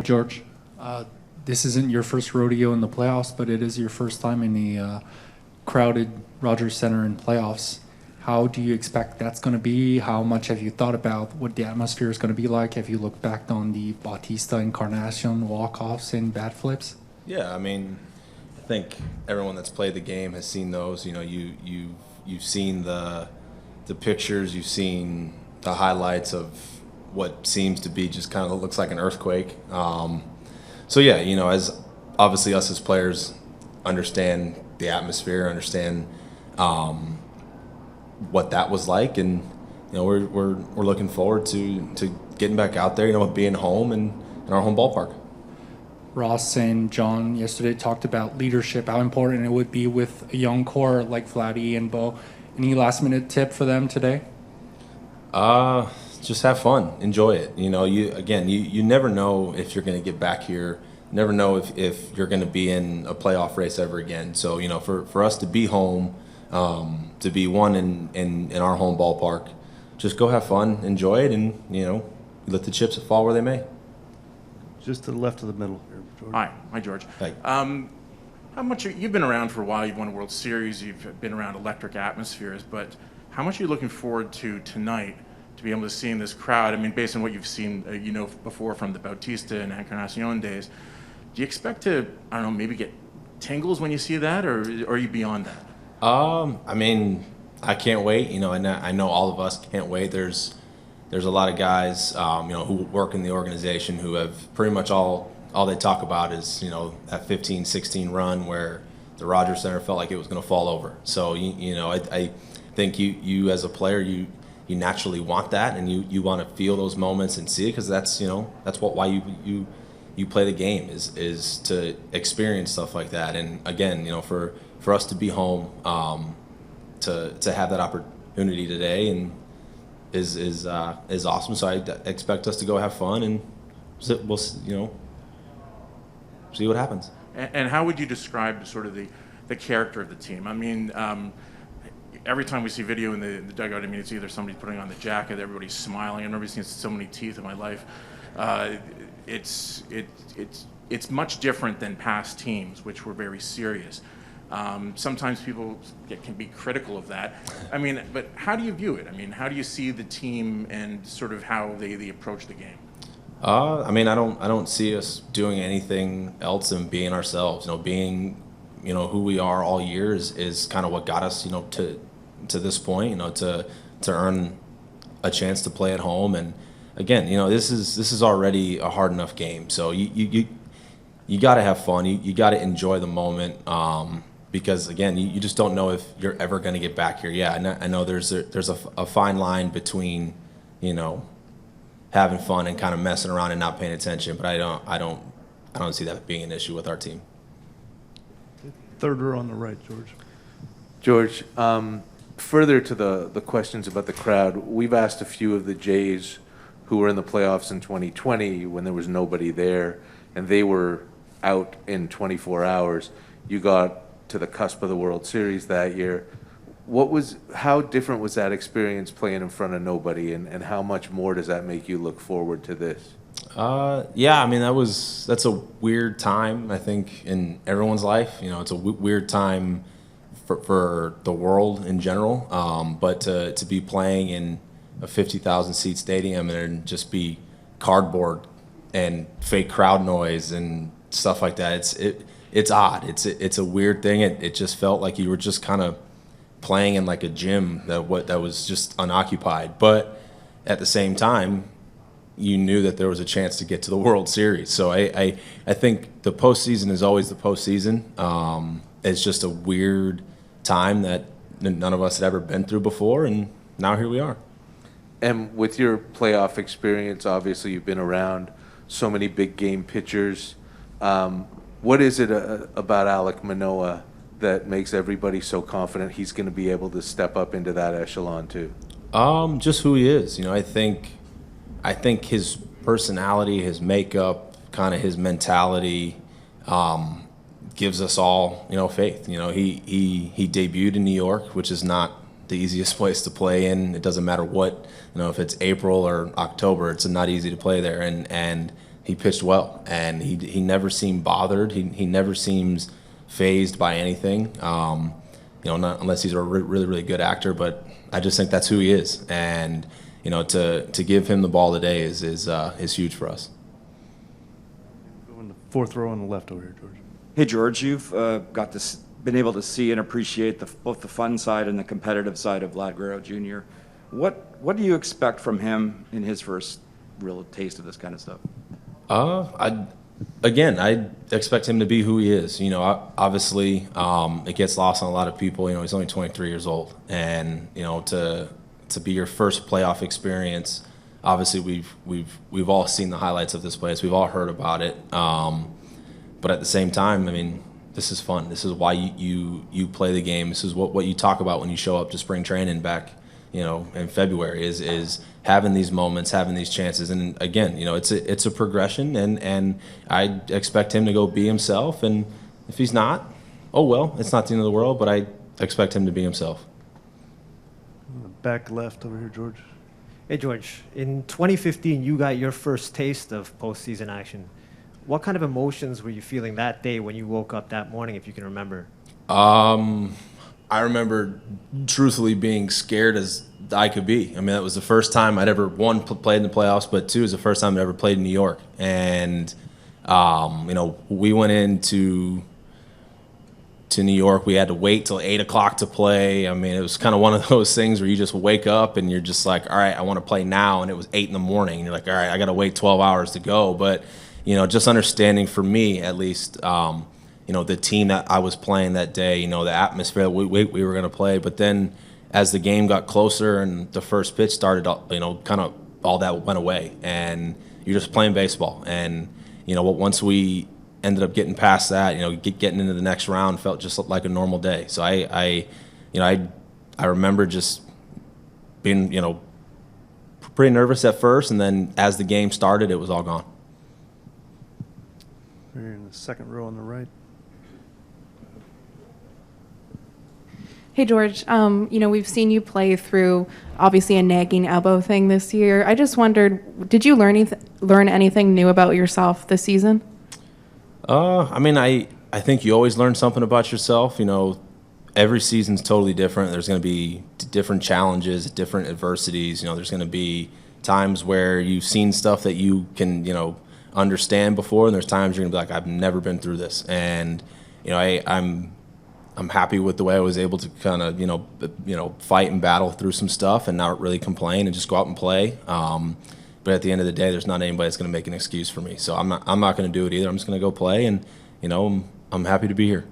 George. This isn't your first rodeo in the playoffs, but it is your first time in the crowded Rogers Center in playoffs. How do you expect that's going to be? How much have you thought about what the atmosphere is going to be like? Have you looked back on the Bautista Encarnacion walk-offs and bat flips? Yeah, I mean, I think everyone that's played the game has seen those. You know, you've seen the pictures, you've seen the highlights of what seems to be just kind of looks like an earthquake. So yeah, you know, as obviously us as players understand the atmosphere, understand what that was like, and you know, we're looking forward to getting back out there, you know, being home and in our home ballpark. Ross and John yesterday talked about leadership, how important it would be with a young core like Vladdy and Bo. Any last-minute tip for them today? Just have fun, enjoy it. You know, you never know if you're going to get back here. Never know if you're going to be in a playoff race ever again. So you know, for us to be home, to be one in our home ballpark, just go have fun, enjoy it, and you know, let the chips fall where they may. Just to the left of the middle here, George. Hi, George. Hey. How much you've been around for a while? You've won a World Series. You've been around electric atmospheres, but how much are you looking forward to tonight? To be able to see in this crowd, I mean, based on what you've seen, you know, before from the Bautista and Encarnacion days, do you expect to, I don't know, maybe get tingles when you see that, or are you beyond that? I mean, I can't wait. You know, and I know all of us can't wait. There's a lot of guys, you know, who work in the organization who have pretty much all they talk about is, you know, that 15-16 run where the Rogers Center felt like it was going to fall over. So you know, I think you as a player you naturally want that, and you want to feel those moments and see it, because that's, you know, that's why you play the game is to experience stuff like that. And again, you know, for us to be home, to have that opportunity today and is awesome. So I expect us to go have fun, and we'll, you know, see what happens. And how would you describe sort of the character of the team? I mean, every time we see video in the dugout, I mean, it's either somebody putting on the jacket, everybody's smiling. I've never seen so many teeth in my life. It's much different than past teams, which were very serious. Sometimes people can be critical of that. I mean, but how do you view it? I mean, how do you see the team and sort of how they approach the game? I mean, I don't see us doing anything else than being ourselves. You know, being, you know, who we are all year is kind of what got us, you know, to this point. You know, to earn a chance to play at home. And again, you know, this is already a hard enough game. So you got to have fun. You got to enjoy the moment. Because again, you just don't know if you're ever going to get back here. Yeah, I know there's a fine line between, you know, having fun and kind of messing around and not paying attention. But I don't see that being an issue with our team. Third row on the right, George. George, further to the questions about the crowd, we've asked a few of the Jays who were in the playoffs in 2020 when there was nobody there, and they were out in 24 hours. You got to the cusp of the World Series that year. How different was that experience playing in front of nobody, and how much more does that make you look forward to this? Yeah, I mean, that's a weird time, I think, in everyone's life. You know, it's a weird time for the world in general. But to be playing in a 50,000 seat stadium and just be cardboard and fake crowd noise and stuff like that, it's odd. It's a weird thing. It just felt like you were just kind of playing in like a gym that was just unoccupied. But at the same time, you knew that there was a chance to get to the World Series. So I think the postseason is always the postseason. It's just a weird time that none of us had ever been through before, and now here we are. And with your playoff experience, obviously you've been around so many big game pitchers. What is it about Alek Manoah that makes everybody so confident he's going to be able to step up into that echelon too? Just who he is. You know, I think his personality, his makeup, kind of his mentality, gives us all, you know, faith. You know, he debuted in New York, which is not the easiest place to play in. It doesn't matter what, you know, if it's April or October, it's not easy to play there. And he pitched well, and he never seemed bothered. He never seems phased by anything. Not unless he's a really really good actor, but I just think that's who he is, and to give him the ball today is huge for us. Going the fourth row on the left over here, George. Hey, George, you've been able to see and appreciate both the fun side and the competitive side of Vlad Guerrero Jr. What do you expect from him in his first real taste of this kind of stuff? I expect him to be who he is. Obviously, it gets lost on a lot of people. He's only 23 years old, and to be your first playoff experience. Obviously, we've all seen the highlights of this place. We've all heard about it. But at the same time, I mean, this is fun. This is why you play the game. This is what you talk about when you show up to spring training back, in February is having these moments, having these chances. And again, it's a progression, and I expect him to go be himself. And if he's not, oh well, it's not the end of the world. But I expect him to be himself. Back left over here, George. Hey, George. In 2015, you got your first taste of postseason action. What kind of emotions were you feeling that day when you woke up that morning, if you can remember? I remember truthfully being scared as I could be. I mean, that was the first time I'd ever, one, played in the playoffs, but two, it was the first time I'd ever played in New York. And, we went into New York. We had to wait till 8 o'clock to play. I mean, it was kind of one of those things where you just wake up and you're just like, all right, I want to play now. And it was 8 in the morning. And you're like, all right, I got to wait 12 hours to go. But, just understanding for me, at least, the team that I was playing that day, the atmosphere that we were going to play. But then as the game got closer and the first pitch started, kind of all that went away. And you're just playing baseball. And, once we ended up getting past that, getting into the next round felt just like a normal day. So I remember just being, pretty nervous at first. And then as the game started, it was all gone. We're in the second row on the right. Hey, George, we've seen you play through obviously a nagging elbow thing this year. I just wondered, did you learn anything new about yourself this season? I think you always learn something about yourself. Every season's totally different. There's going to be different challenges, different adversities. There's going to be times where you've seen stuff that you can, understand before, and there's times you're going to be like, I've never been through this. And, I'm happy with the way I was able to kind of, fight and battle through some stuff and not really complain and just go out and play. But at the end of the day, there's not anybody that's going to make an excuse for me. So I'm not going to do it either. I'm just going to go play, and I'm happy to be here.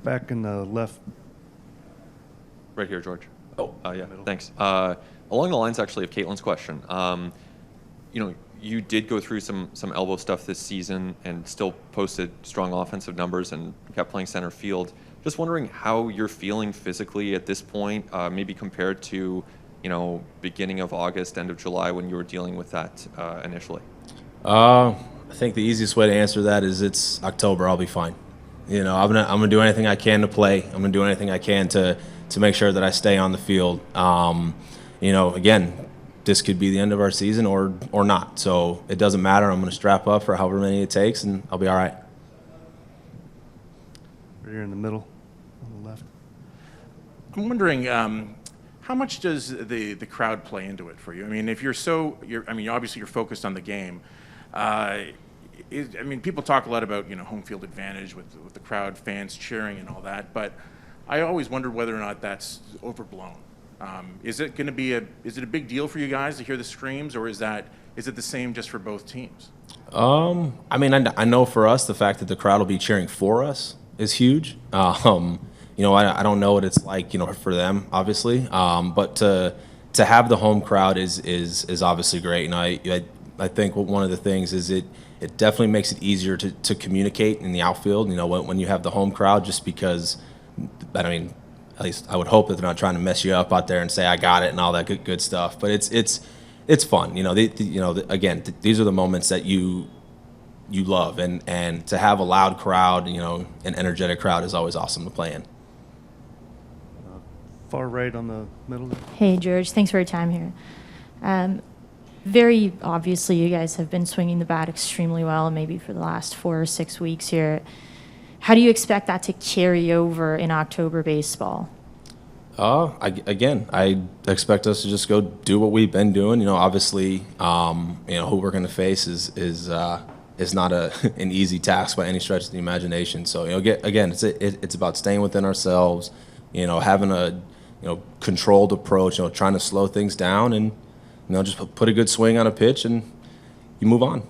Back in the left. Right here, George. Oh, yeah, thanks. Along the lines, actually, of Caitlin's question, you did go through some elbow stuff this season and still posted strong offensive numbers and kept playing center field. Just wondering how you're feeling physically at this point, maybe compared to, beginning of August, end of July when you were dealing with that initially. I think the easiest way to answer that is it's October. I'll be fine. I'm gonna do anything I can to play. I'm gonna do anything I can to make sure that I stay on the field. Again, this could be the end of our season or not. So it doesn't matter. I'm going to strap up for however many it takes, and I'll be all right. Right here in the middle on the left. I'm wondering, how much does the crowd play into it for you? I mean, if obviously you're focused on the game. People talk a lot about, home field advantage with the crowd, fans cheering and all that, but I always wondered whether or not that's overblown. Is it a big deal for you guys to hear the screams, or is it the same just for both teams? I know for us, the fact that the crowd will be cheering for us is huge. I don't know what it's like, for them, obviously. But to have the home crowd is obviously great. And I think one of the things is it definitely makes it easier to communicate in the outfield, when you have the home crowd, just because, at least I would hope that they're not trying to mess you up out there and say I got it and all that good stuff. But it's fun. Again, these are the moments that you love, and to have a loud crowd, an energetic crowd is always awesome to play in. Far right on the middle. Hey, George. Thanks for your time here. very obviously, you guys have been swinging the bat extremely well, maybe for the last 4 or 6 weeks here. How do you expect that to carry over in October baseball? I expect us to just go do what we've been doing. You know, obviously, who we're going to face is not an easy task by any stretch of the imagination. So, it's about staying within ourselves, having a, controlled approach, trying to slow things down and, just put a good swing on a pitch and you move on.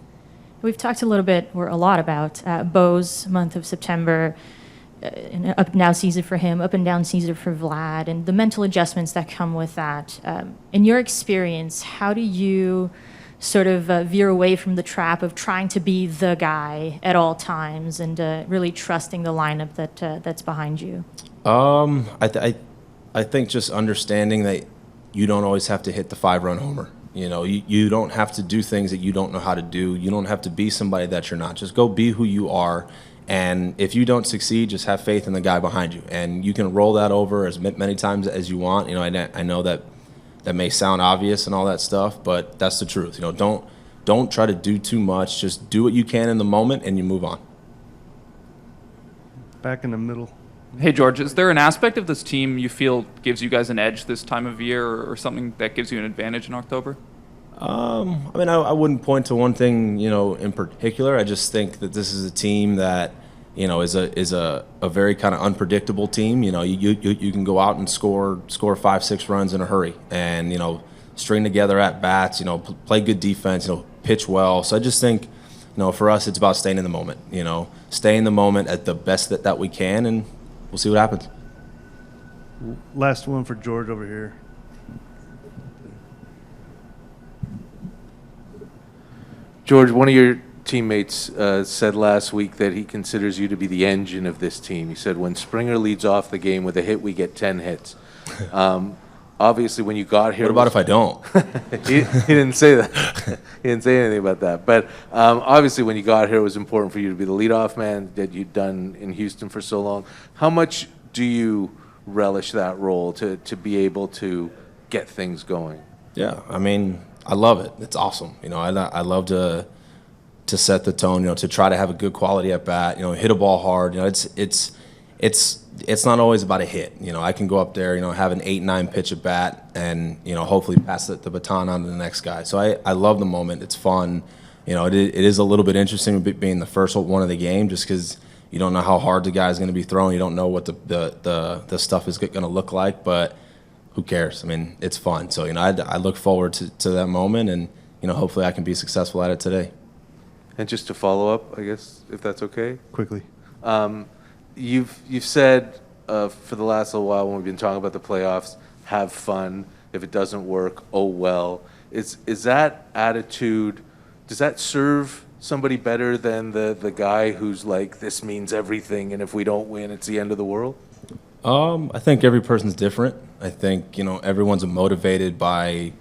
We've talked a little bit, or a lot, about Bo's month of September, an up and down season for him, up and down season for Vlad, and the mental adjustments that come with that. In your experience, how do you sort of veer away from the trap of trying to be the guy at all times and really trusting the lineup that's behind you? I think just understanding that you don't always have to hit the 5-run homer. You don't have to do things that you don't know how to do. You don't have to be somebody that you're not. Just go be who you are. And if you don't succeed, just have faith in the guy behind you. And you can roll that over as many times as you want. I know that may sound obvious and all that stuff, but that's the truth. Don't try to do too much. Just do what you can in the moment and you move on. Back in the middle. Hey, George, is there an aspect of this team you feel gives you guys an edge this time of year or something that gives you an advantage in October? I wouldn't point to one thing, in particular. I just think that this is a team that, is a very kind of unpredictable team. You can go out and score 5-6 runs in a hurry and, string together at bats, play good defense, pitch well. So I just think, for us, it's about staying in the moment, stay in the moment at the best that we can, and we'll see what happens. Last one for George over here. George, one of your teammates said last week that he considers you to be the engine of this team. He said, when Springer leads off the game with a hit, we get 10 hits. Obviously, when you got here... What about if I don't? he didn't say that. He didn't say anything about that. But obviously, when you got here, it was important for you to be the leadoff man that you'd done in Houston for so long. How much do you relish that role to be able to get things going? Yeah, I love it. It's awesome. I love to set the tone. To try to have a good quality at bat. Hit a ball hard. It's not always about a hit. I can go up there. Have an 8-9 pitch at bat, and hopefully pass the baton on to the next guy. So I love the moment. It's fun. It is a little bit interesting being the first one of the game, just because you don't know how hard the guy's going to be throwing. You don't know what the stuff is going to look like, but who cares? It's fun. So, I look forward to that moment, and, hopefully I can be successful at it today. And just to follow up, I guess, if that's okay? Quickly. You've said for the last little while when we've been talking about the playoffs, have fun. If it doesn't work, oh well. Is that attitude, does that serve somebody better than the guy who's like, this means everything, and if we don't win, it's the end of the world? I think every person's different. I think, everyone's motivated by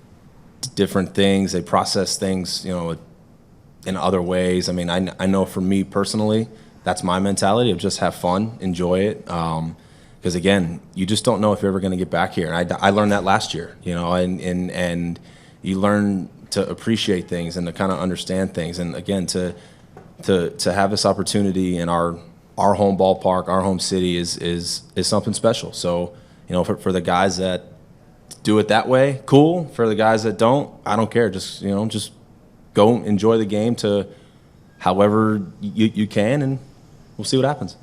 different things. They process things, in other ways. I know for me personally, that's my mentality of just have fun, enjoy it. Because again, you just don't know if you're ever going to get back here. And I learned that last year, and you learn to appreciate things and to kind of understand things. And again, to have this opportunity in our home ballpark, our home city is something special. So, for the guys that do it that way, cool. For the guys that don't, I don't care. Just go enjoy the game to however you can, and we'll see what happens.